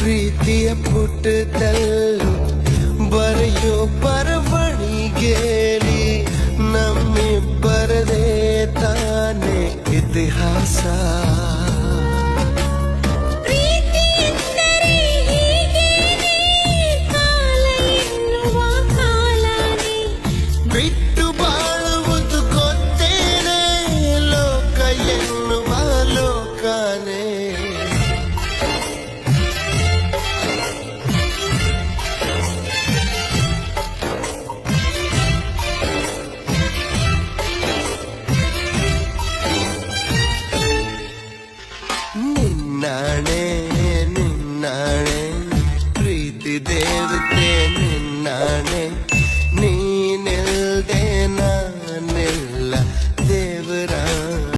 ಪ್ರೀತಿಯ ಪುಟದಲ್ಲೂ ಬರೆಯೋ ಬರವಣಿಗೆಲಿ ನಮ್ಮಿಬ್ಬರದೇ ತಾನೇ ಇತಿಹಾಸ. ಬಿಟ್ಟು ಬಾಳುವುದು ಗೊತ್ತೇನೆ ಲೋಕ ಎನ್ನುವ ಲೋಕನೇ. ನಿನ್ನಾಣೆ ನಿನ್ನಾಣೆ ಪ್ರೀತಿ ದೇವತೆ